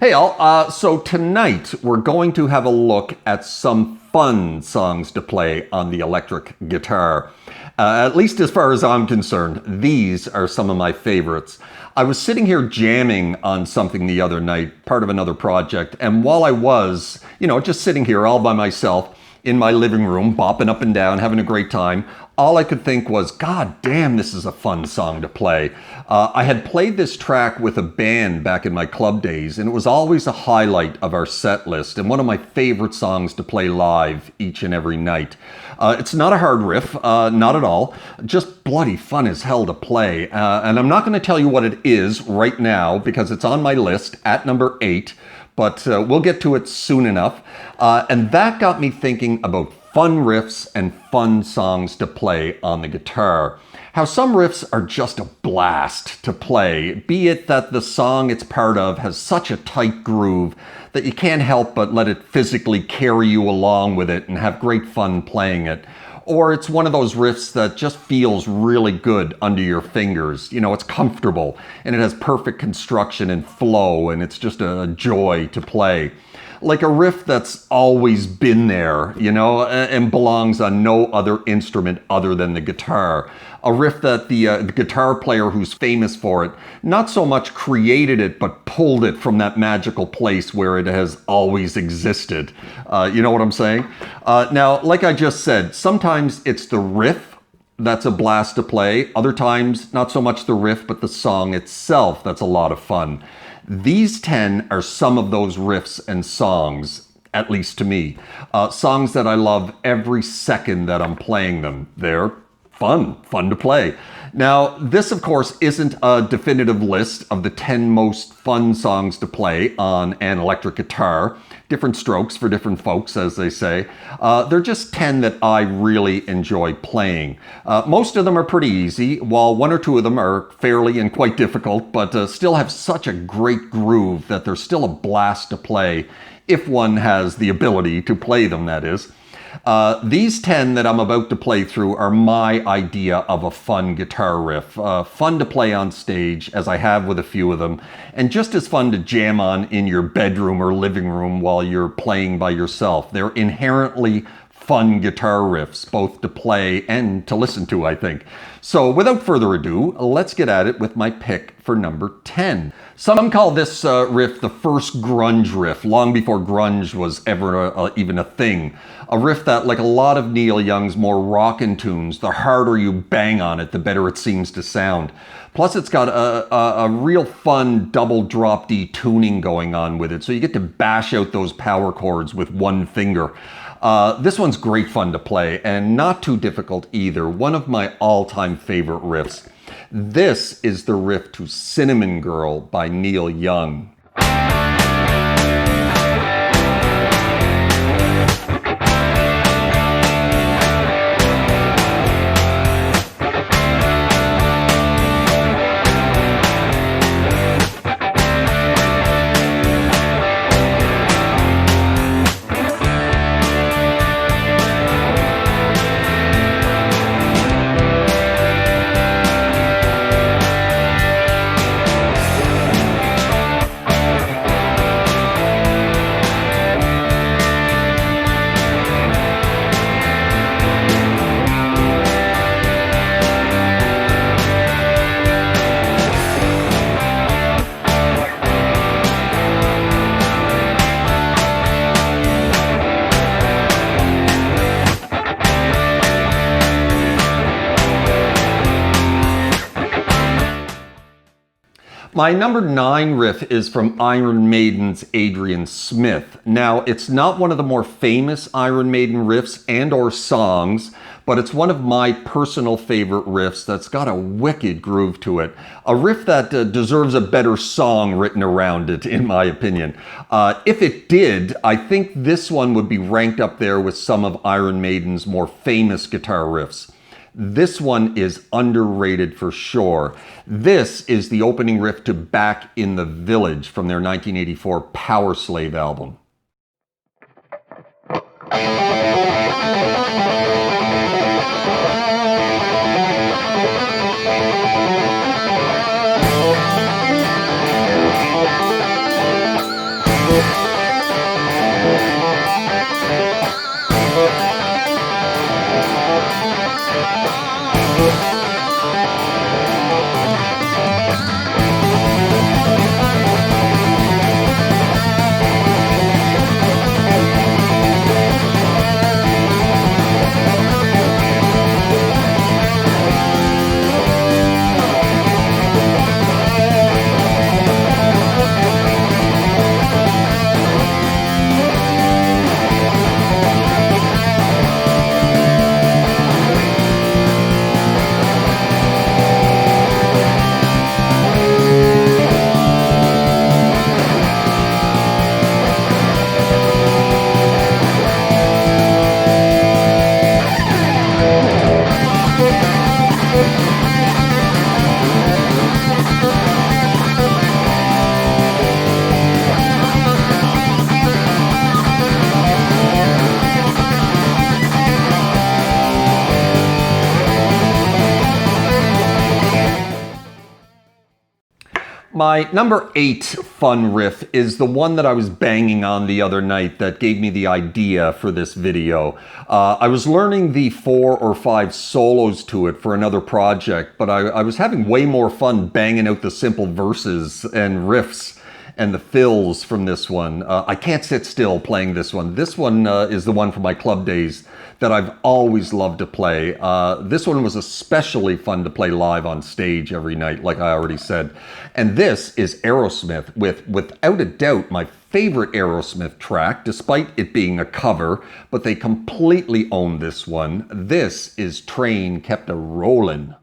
Hey all, so tonight we're going to have a look at some fun songs to play on the electric guitar. At least as far as I'm concerned, these are some of my favorites. I was sitting here jamming on something the other night, part of another project, and while I was, just sitting here all by myself in my living room, bopping up and down, having a great time, all I could think was, God damn, this is a fun song to play. I had played this track with a band back in my club days, and it was always a highlight of our set list and one of my favorite songs to play live each and every night. It's not a hard riff, not at all, just bloody fun as hell to play. And I'm not going to tell you what it is right now because it's on my list at number 8, but we'll get to it soon enough. And that got me thinking about fun riffs and fun songs to play on the guitar. How some riffs are just a blast to play, be it that the song it's part of has such a tight groove that you can't help but let it physically carry you along with it and have great fun playing it. Or it's one of those riffs that just feels really good under your fingers. It's comfortable and it has perfect construction and flow and it's just a joy to play. Like a riff that's always been there, and belongs on no other instrument other than the guitar. A riff that the guitar player who's famous for it, not so much created it, but pulled it from that magical place where it has always existed. You know what I'm saying? Now, like I just said, sometimes it's the riff that's a blast to play. Other times, not so much the riff, but the song itself that's a lot of fun. These 10 are some of those riffs and songs, at least to me. Songs that I love every second that I'm playing them. They're fun to play. Now, this, of course, isn't a definitive list of the 10 most fun songs to play on an electric guitar. Different strokes for different folks, as they say. They're just 10 that I really enjoy playing. Most of them are pretty easy, while one or two of them are fairly and quite difficult, but still have such a great groove that they're still a blast to play, if one has the ability to play them, that is. These 10 that I'm about to play through are my idea of a fun guitar riff. Fun to play on stage, as I have with a few of them, and just as fun to jam on in your bedroom or living room while you're playing by yourself. They're inherently fun guitar riffs, both to play and to listen to, I think. So without further ado, let's get at it with my pick for number 10. Some call this riff the first grunge riff, long before grunge was ever even a thing. A riff that, like a lot of Neil Young's more rockin' tunes, the harder you bang on it, the better it seems to sound. Plus, it's got a real fun double drop D tuning going on with it, so you get to bash out those power chords with one finger. This one's great fun to play and not too difficult either. One of my all-time favorite riffs. This is the riff to Cinnamon Girl by Neil Young. My number 9 riff is from Iron Maiden's Adrian Smith. Now, it's not one of the more famous Iron Maiden riffs and or songs, but it's one of my personal favorite riffs that's got a wicked groove to it. A riff that deserves a better song written around it, in my opinion. If it did, I think this one would be ranked up there with some of Iron Maiden's more famous guitar riffs. This one is underrated for sure. This is the opening riff to Back in the Village from their 1984 Power Slave album. My number 8 fun riff is the one that I was banging on the other night that gave me the idea for this video. I was learning the 4 or 5 solos to it for another project, but I was having way more fun banging out the simple verses and riffs and the fills from this one. I can't sit still playing this one. This one is the one from my club days that I've always loved to play. This one was especially fun to play live on stage every night, like I already said. And this is Aerosmith with, without a doubt, my favorite Aerosmith track, despite it being a cover, but they completely own this one. This is Train Kept a Rollin'.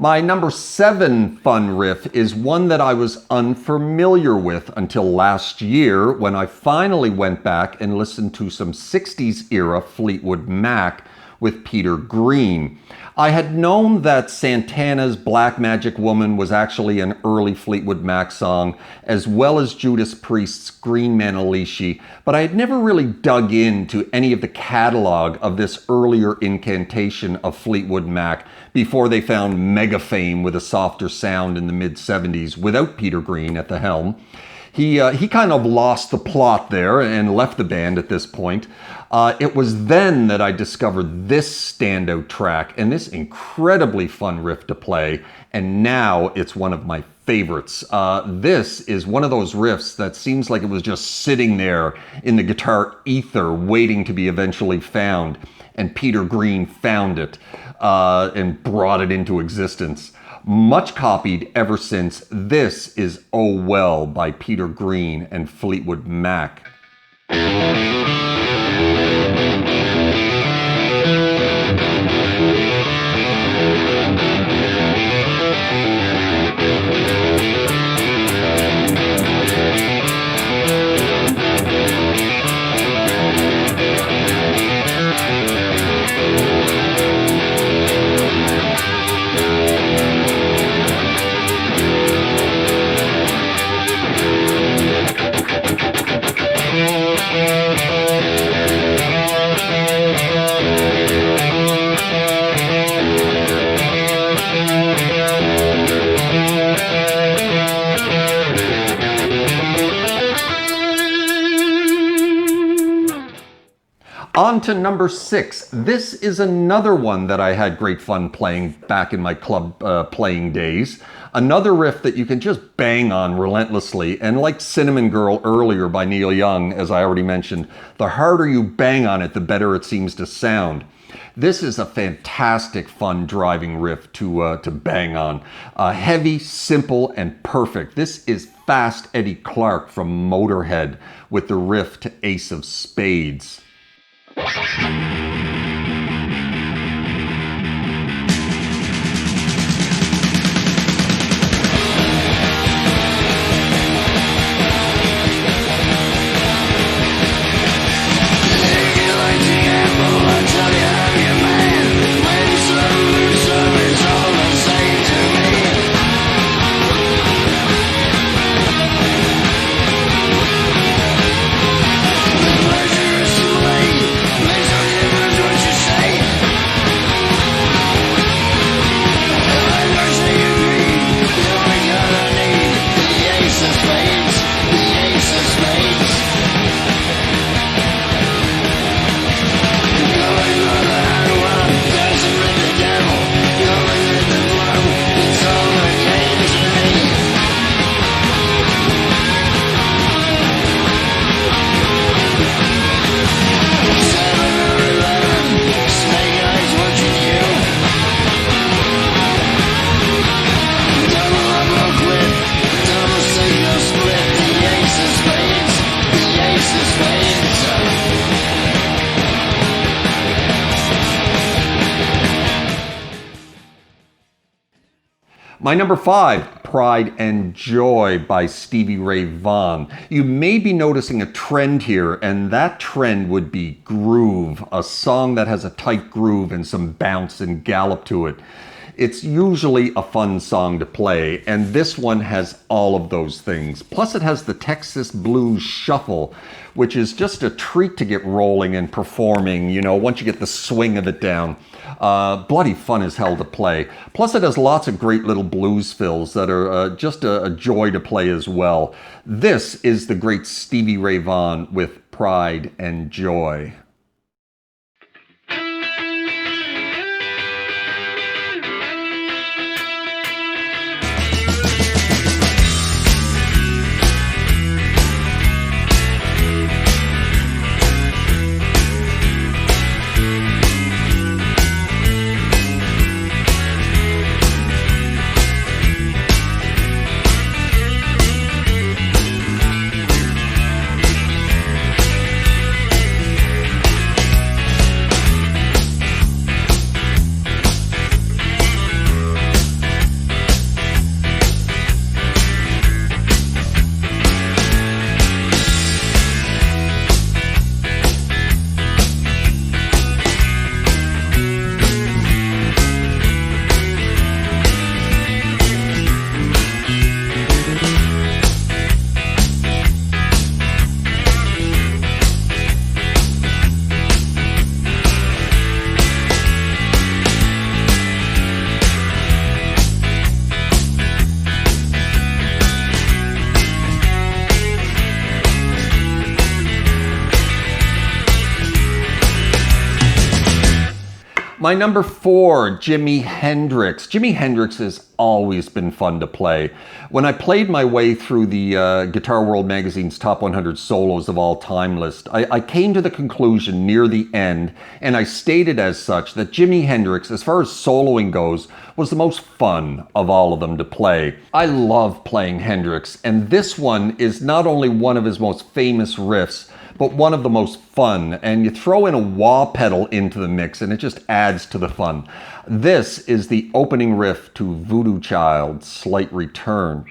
My number 7 fun riff is one that I was unfamiliar with until last year when I finally went back and listened to some 60s era Fleetwood Mac with Peter Green. I had known that Santana's Black Magic Woman was actually an early Fleetwood Mac song, as well as Judas Priest's Green Manalishi, but I had never really dug into any of the catalog of this earlier incantation of Fleetwood Mac before they found mega fame with a softer sound in the mid-70s without Peter Green at the helm. He kind of lost the plot there and left the band at this point. It was then that I discovered this standout track and this incredibly fun riff to play, and now it's one of my favorites. This is one of those riffs that seems like it was just sitting there in the guitar ether waiting to be eventually found, and Peter Green found it and brought it into existence. Much copied ever since, this is Oh Well by Peter Green and Fleetwood Mac. On to number 6. This is another one that I had great fun playing back in my club playing days. Another riff that you can just bang on relentlessly. And like Cinnamon Girl earlier by Neil Young, as I already mentioned, the harder you bang on it, the better it seems to sound. This is a fantastic, fun driving riff to bang on. Heavy, simple, and perfect. This is Fast Eddie Clarke from Motorhead with the riff to Ace of Spades. My number 5, Pride and Joy by Stevie Ray Vaughan. You may be noticing a trend here, and that trend would be groove, a song that has a tight groove and some bounce and gallop to it. It's usually a fun song to play, and this one has all of those things. Plus it has the Texas Blues Shuffle, which is just a treat to get rolling and performing, you know, once you get the swing of it down. Bloody fun as hell to play. Plus it has lots of great little blues fills that are just a joy to play as well. This is the great Stevie Ray Vaughan with Pride and Joy. My number 4, Jimi Hendrix. Jimi Hendrix has always been fun to play. When I played my way through the Guitar World magazine's Top 100 Solos of All Time list, I came to the conclusion near the end, and I stated as such, that Jimi Hendrix, as far as soloing goes, was the most fun of all of them to play. I love playing Hendrix, and this one is not only one of his most famous riffs, but one of the most fun, and you throw in a wah pedal into the mix and it just adds to the fun. This is the opening riff to Voodoo Child's Slight Return.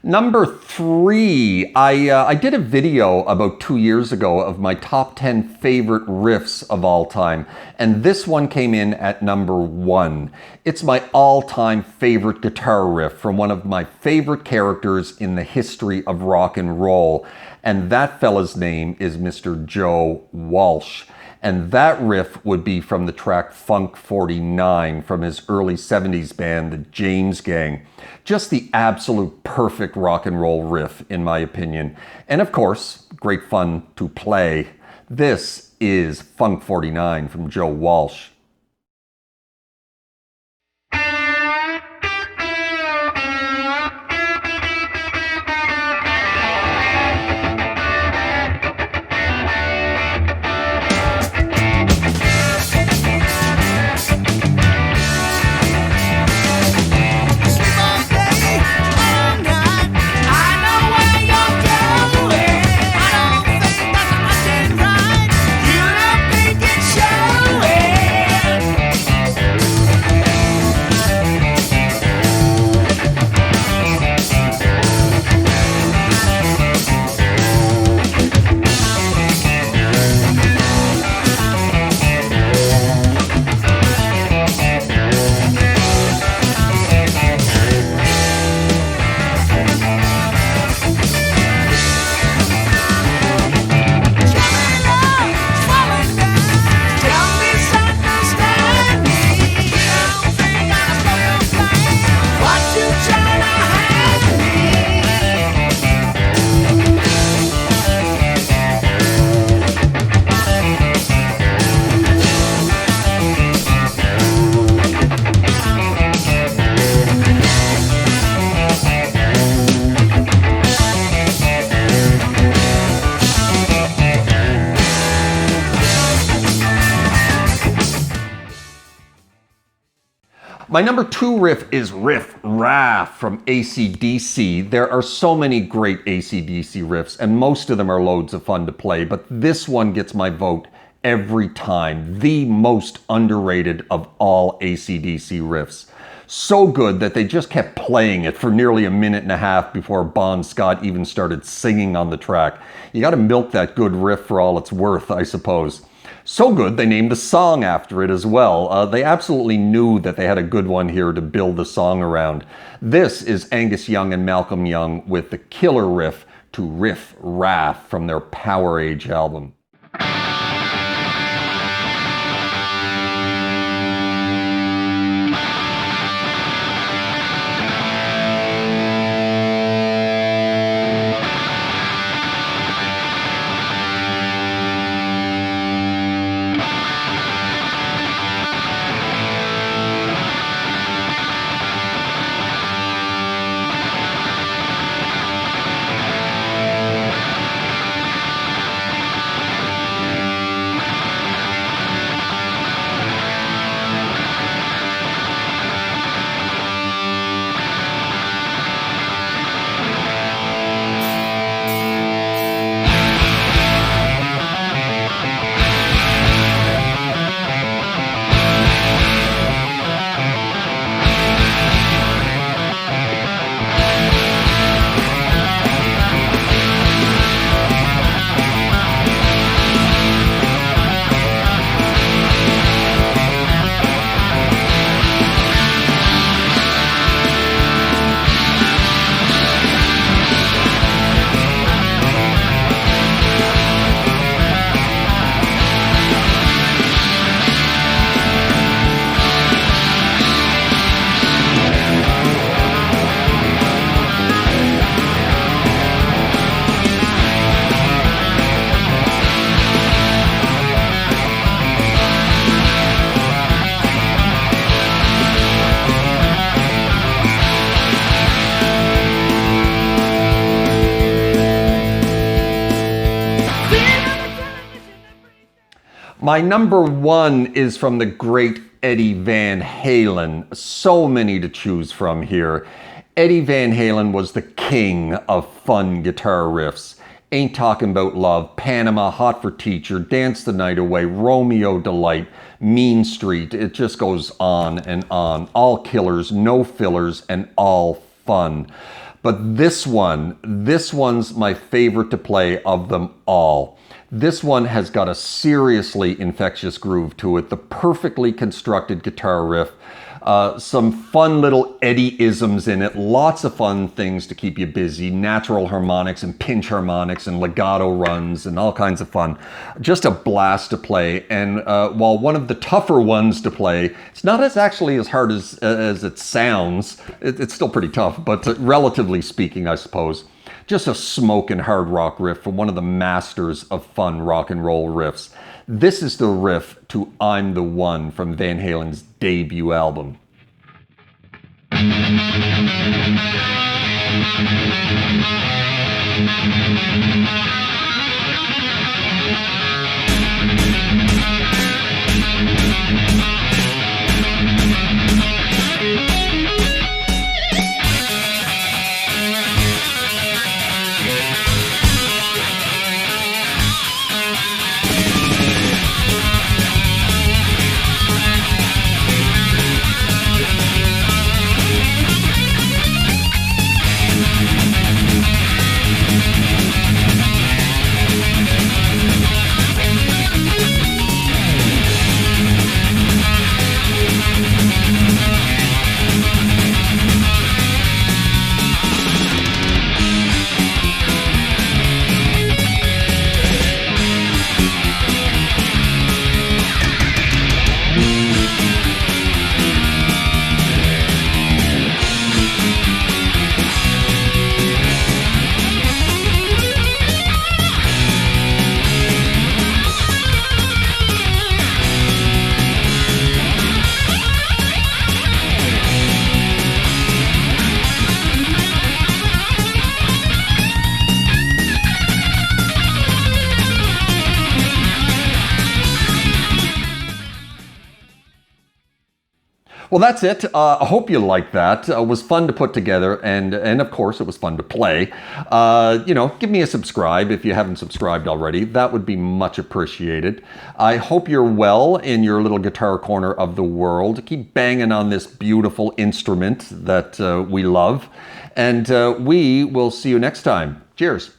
Number 3, I did a video about 2 years ago of my top 10 favorite riffs of all time, and this one came in at number 1. It's my all-time favorite guitar riff from one of my favorite characters in the history of rock and roll, and that fella's name is Mr. Joe Walsh. And that riff would be from the track Funk 49 from his early 70s band, the James Gang. Just the absolute perfect rock and roll riff, in my opinion. And of course, great fun to play. This is Funk 49 from Joe Walsh. My number 2 riff is Riff Raff from AC/DC. There are so many great AC/DC riffs, and most of them are loads of fun to play, but this one gets my vote every time. The most underrated of all AC/DC riffs. So good that they just kept playing it for nearly a minute and a half before Bon Scott even started singing on the track. You gotta milk that good riff for all it's worth, I suppose. So good, they named a song after it as well. They absolutely knew that they had a good one here to build the song around. This is Angus Young and Malcolm Young with the killer riff to Riff Raff from their Power Age album. My number 1 is from the great Eddie Van Halen. So many to choose from here. Eddie Van Halen was the king of fun guitar riffs. Ain't Talking About Love, Panama, Hot for Teacher, Dance the Night Away, Romeo Delight, Mean Street. It just goes on and on. All killers, no fillers, and all fun. But this one's my favorite to play of them all. This one has got a seriously infectious groove to it, the perfectly constructed guitar riff, some fun little Eddie-isms in it, lots of fun things to keep you busy, natural harmonics and pinch harmonics and legato runs and all kinds of fun. Just a blast to play, and while one of the tougher ones to play, it's not actually as hard as it sounds. It's still pretty tough, but relatively speaking, I suppose. Just a smoking hard rock riff from one of the masters of fun rock and roll riffs. This is the riff to I'm the One from Van Halen's debut album. Well, that's it. I hope you liked that. It was fun to put together, and of course, it was fun to play. Give me a subscribe if you haven't subscribed already. That would be much appreciated. I hope you're well in your little guitar corner of the world. Keep banging on this beautiful instrument that we love, and we will see you next time. Cheers.